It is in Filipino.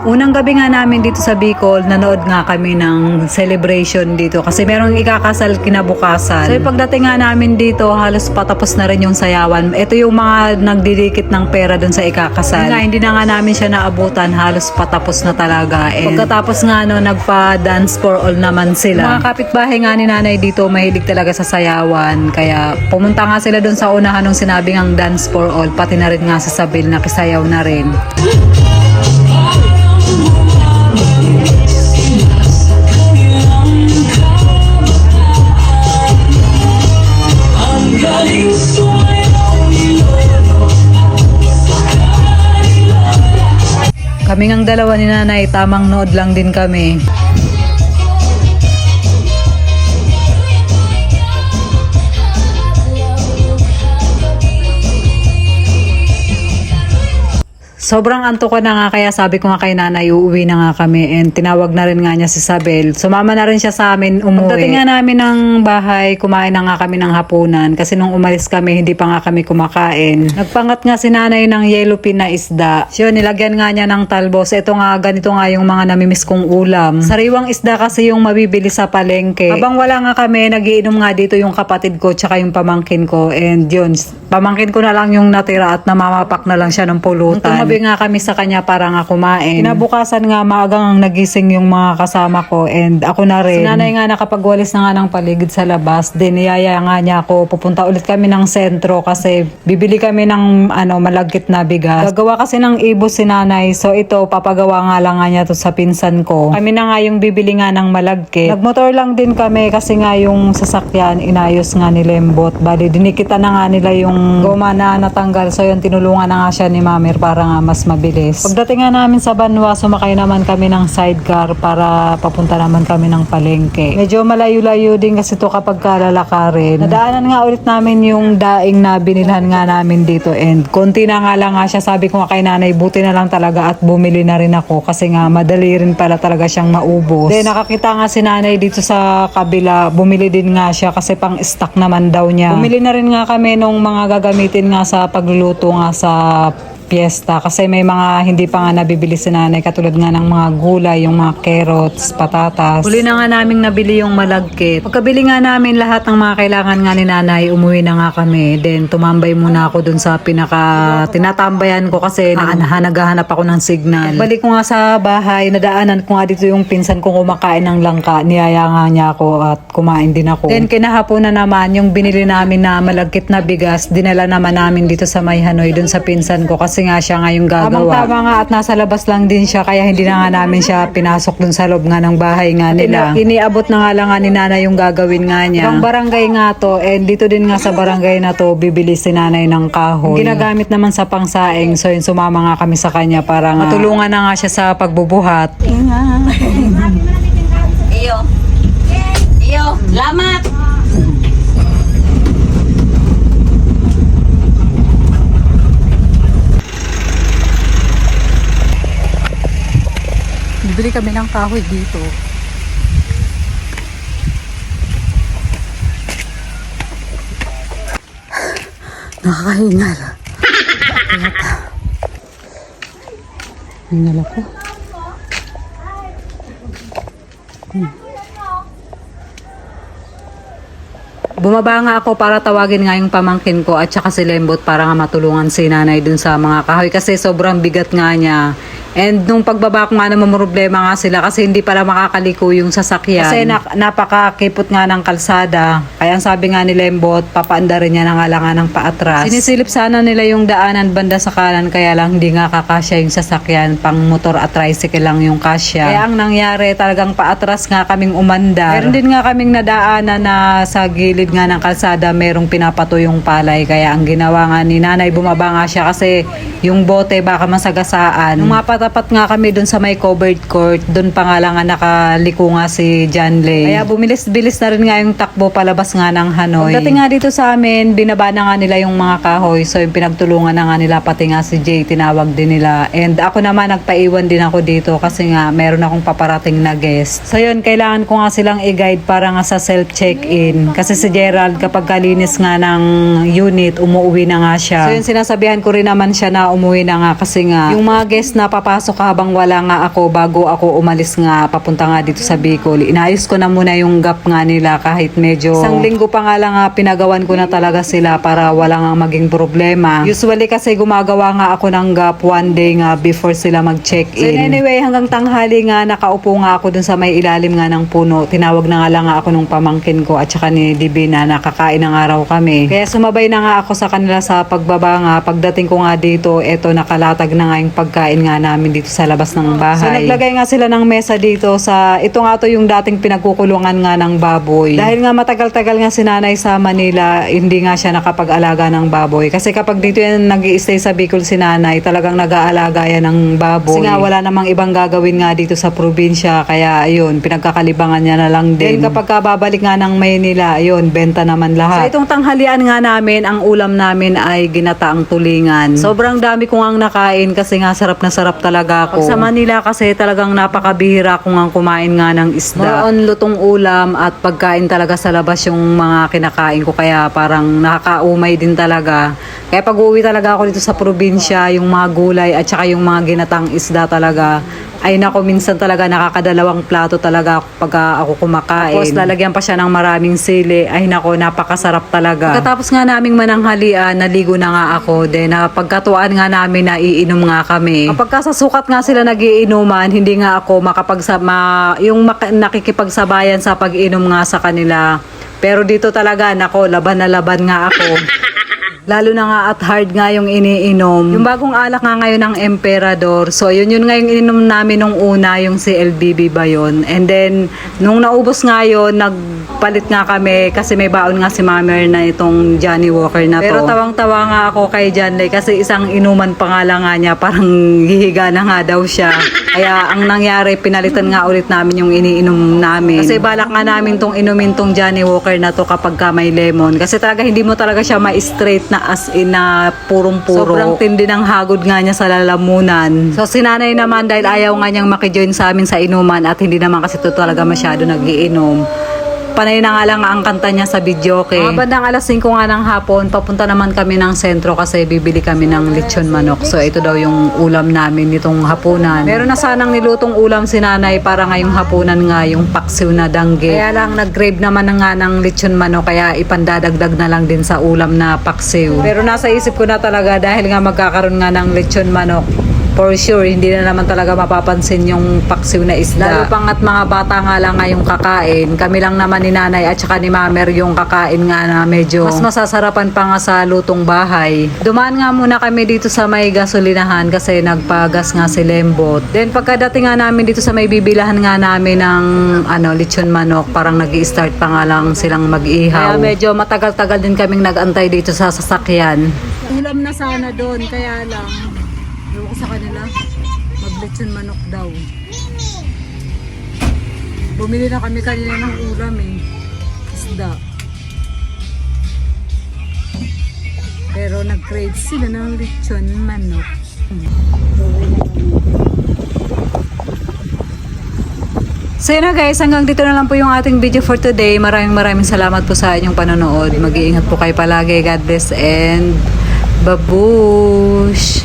Unang gabi nga namin dito sa Bicol, nanood nga kami ng celebration dito kasi merong ikakasal kinabukasan. So yung pagdating nga namin dito, halos patapos na rin yung sayawan. Ito yung mga nagdidikit ng pera dun sa ikakasal. Nga, hindi na nga namin siya naabutan, halos patapos na talaga. And pagkatapos nga nagpa-dance for all naman sila. Mga kapitbahay nga ni nanay dito, mahilig talaga sa sayawan. Kaya pumunta nga sila dun sa unahan nung sinabing ang dance for all, pati na rin nga si Sabil nakisayaw na rin. Kaming ang dalawa ni nanay, tamang nood lang din kami. Sobrang antok ko na nga kaya sabi ko nga kay nanay uuwi na nga kami and tinawag na rin nga niya si Sabel. Sumama na rin siya sa amin umuwi. Pagdating nga namin ng bahay, kumain na nga kami ng hapunan kasi nung umalis kami hindi pa nga kami kumakain. Nagpangat nga si nanay ng yellow pin na isda. So nilagyan nga niya ng talbos. Ito nga ganito nga yung mga namimiss kong ulam. Sariwang isda kasi yung mabibili sa palengke. Habang wala nga kami, nagiinom nga dito yung kapatid ko tsaka yung pamangkin ko and yun, pamangkin ko na lang yung natira at namamapak na lang siya ng pulutan. Nga kami sa kanya para nga kumain. Kinabukasan nga maagang nagising yung mga kasama ko and ako na rin. Si nanay nga nakapagwalis na nga ng paligid sa labas. Then niyaya nga niya ako pupunta ulit kami ng sentro kasi bibili kami ng malagkit na bigas. Gagawa kasi ng ibos si nanay. So ito papagawa nga lang nga niya to sa pinsan ko. Kami na nga yung bibili nga ng malagkit. Nagmotor lang din kami kasi nga yung sasakyan inayos nga ni Lembot. Bali dinikita na nga nila yung goma na natanggal. So yun tinulungan na nga siya ni Mamer para nga mas mabilis. Pagdating nga namin sa Banwa, sumakay naman kami ng sidecar para papunta naman kami ng palengke. Medyo malayo-layo din kasi to kapag kalalakarin. Nadaanan nga ulit namin yung daing na binilhan nga namin dito and konti na nga lang nga siya. Sabi ko nga kay nanay, buti na lang talaga at bumili na rin ako kasi nga madali rin pala talaga siyang maubos. Then nakakita nga si nanay dito sa kabila, bumili din nga siya kasi pang stock naman daw niya. Bumili na rin nga kami nung mga gagamitin nga sa pagluluto nga sa piyesta kasi may mga hindi pa nga nabibili si nanay katulad nga ng mga gulay, yung mga carrots, patatas. Huli na nga naming nabili yung malagkit. Pagkabili nga namin lahat ng mga kailangan nga ni nanay, umuwi na nga kami. Then tumambay muna ako dun sa tinatambayan ko kasi naghahanap ako ng signal. Balik ko nga sa bahay, nadaanan ko nga dito yung pinsan kong kumakain ng langka. Niyaya nga niya ako at kumain din ako. Then kinahapon na naman yung binili namin na malagkit na bigas, dinala naman namin dito sa May Hanoy dun sa pinsan ko kasi nga siya nga yung gagawa. Tama nga at nasa labas lang din siya kaya hindi na nga namin siya pinasok dun sa loob nga ng bahay nga nila. Iniabot na nga lang nga ni nanay yung gagawin nga niya. Ibang barangay nga to and dito din nga sa barangay na to bibili si nanay ng kahoy. Ginagamit naman sa pangsaing so yun sumama nga kami sa kanya para nga matulungan na nga siya sa pagbubuhat. Iyo, lamat! Bili kami ng kahoy dito. Nakakahingal. Hingal ako. Bumaba nga ako para tawagin nga yung pamangkin ko at saka si Lembot para nga matulungan si nanay dun sa mga kahoy kasi sobrang bigat nga niya. And nung pagbaba ko nga naman problema nga sila kasi hindi pala makakaliko yung sasakyan. Kasi napakakipot nga ng kalsada. Kaya ang sabi nga ni Lembot, papaanda rin niya na nga lang nga ng paatras. Sinisilip sana nila yung daanan banda sa kanan kaya lang hindi nga kakasya yung sasakyan. Pang motor at tricycle lang yung kasya. Kaya ang nangyari talagang paatras nga kaming umandar. Meron din nga kaming nadaanan na sa gilid nga ng kalsada merong pinapato yung palay. Kaya ang ginawa nga ni nanay, bumaba nga siya kasi yung bote baka masagasaan. Nung mapatapat nga kami dun sa may covered court, dun pa nga lang nga nakaliko nga si John Lay. Kaya bumilis-bilis na rin nga yung takbo palabas nga ng Hanoy. Pagdating nga dito sa amin, binaba na nga nila yung mga kahoy. So yung pinagtulungan na nga nila pati nga si Jay, tinawag din nila. And ako naman nagpaiwan din ako dito kasi nga meron akong paparating na guest. So yun, kailangan ko nga silang i-guide para nga sa self-check-in. Kasi si Gerald kapag kalinis nga ng unit, umuwi na nga siya. So yun, sinasabihan ko rin naman siya na umuwi na nga kasi nga yung mga guest na nakapasok habang wala nga ako bago ako umalis nga papunta nga dito sa Bicol. Inayos ko na muna yung gap nga nila kahit medyo isang linggo pa nga lang nga pinagawan ko na talaga sila para wala nga maging problema. Usually kasi gumagawa nga ako ng gap one day nga before sila mag-check-in. So anyway, hanggang tanghali nga nakaupo nga ako dun sa may ilalim nga ng puno. Tinawag na nga lang nga ako nung pamangkin ko at saka ni Dibi na nakakain ng araw kami. Kaya sumabay na nga ako sa kanila sa pagbaba nga. Pagdating ko nga dito, eto nakalatag na nga yung pagkain nga namin dito sa labas ng bahay. So naglagay nga sila ng mesa dito sa, ito nga to yung dating pinagkukulungan nga ng baboy. Dahil nga matagal-tagal nga si nanay sa Manila, hindi nga siya nakapag-alaga ng baboy. Kasi kapag dito yan nag-i-stay sa Bicol si nanay, talagang nag-aalaga yan ng baboy. Kasi nga wala namang ibang gagawin nga dito sa probinsya, kaya ayun, pinagkakalibangan niya na lang din. Then kapag babalik nga ng Maynila, ayun, benta naman lahat. So itong tanghalian nga namin, ang ulam namin ay ginataang tulingan. Sobrang dami ko ngang nakain kasi nga sarap na sarap talaga ako. Pag sa Manila kasi talagang napakabihira ko ngang kumain nga ng isda. More on lutong ulam at pagkain talaga sa labas yung mga kinakain ko, kaya parang nakakaumay din talaga. Kaya pag uwi talaga ako dito sa probinsya, yung mga gulay at saka yung mga ginatang isda talaga, ay nako, minsan talaga nakakadalawang plato talaga pag ako kumakain. Tapos lalagyan pa siya ng maraming sili. Ay nako, napakasarap talaga. Pagkatapos nga naming mananghalian, naligo na nga ako. Then pagkatuan nga namin na iinom nga kami. Kapag sa sukat nga sila nagiinuman, hindi nga ako nakikipagsabayan sa pag-inom nga sa kanila. Pero dito talaga, nako, laban na laban nga ako. Lalo na nga at hard nga yung iniinom. Yung bagong alak nga ngayon ng Emperador. So yun nga yung ininom namin nung una, yung CLBB ba yun. And then nung naubos nga yun, nagpalit nga kami kasi may baon nga si Mamer na itong Johnny Walker na to. Pero tawang-tawa nga ako kay Janley kasi isang inuman pa nga lang nga niya, parang hihiga na nga daw siya. Kaya ang nangyari, pinalitan nga ulit namin yung iniinom namin. Kasi balak nga namin tong inumin tong Johnny Walker na to kapag ka may lemon. Kasi talaga hindi mo talaga siya ma-straight na as in na purong-puro. Sobrang tindi ng hagod nga niya sa lalamunan. So si nanay naman, dahil ayaw nga niyang makijoin sa amin sa inuman at hindi naman kasi to talaga masyado nagiinom, panay na nga lang ang kanta niya sa videoke. Bandang alas 5 nga ng hapon, papunta naman kami ng sentro kasi bibili kami ng lechon manok. So ito daw yung ulam namin nitong hapunan. Meron na sanang nilutong ulam si nanay para ngayong hapunan nga yung paksiw na dangge. Kaya lang nag-grave naman na nga ng lechon manok, kaya ipandadagdag na lang din sa ulam na paksiw. Pero nasa isip ko na talaga, dahil nga magkakaroon nga ng lechon manok, for sure, hindi na naman talaga mapapansin yung paksiw na isda. Lalo pang at mga bata nga lang nga yung kakain. Kami lang naman ni nanay at saka ni Mamer yung kakain nga na medyo mas masasarapan pa nga sa lutong bahay. Dumaan nga muna kami dito sa may gasolinahan kasi nagpagas nga si Lembot. Then pagkadating nga namin dito sa may bibilahan nga namin ng lechon manok, parang nag-i-start pa nga lang silang mag-ihaw. Kaya medyo matagal-tagal din kaming nag-antay dito sa sasakyan. Ulam na sana doon, kaya lang ewan ko sa kanila, mag-lechon manok daw. Bumili na kami kanina ng ulam isda. Pero nag-crave sila ng lechon manok. So yun na guys, hanggang dito na lang po yung ating video for today. Maraming salamat po sa inyong panonood. Mag-iingat po kayo palagi. God bless and babush!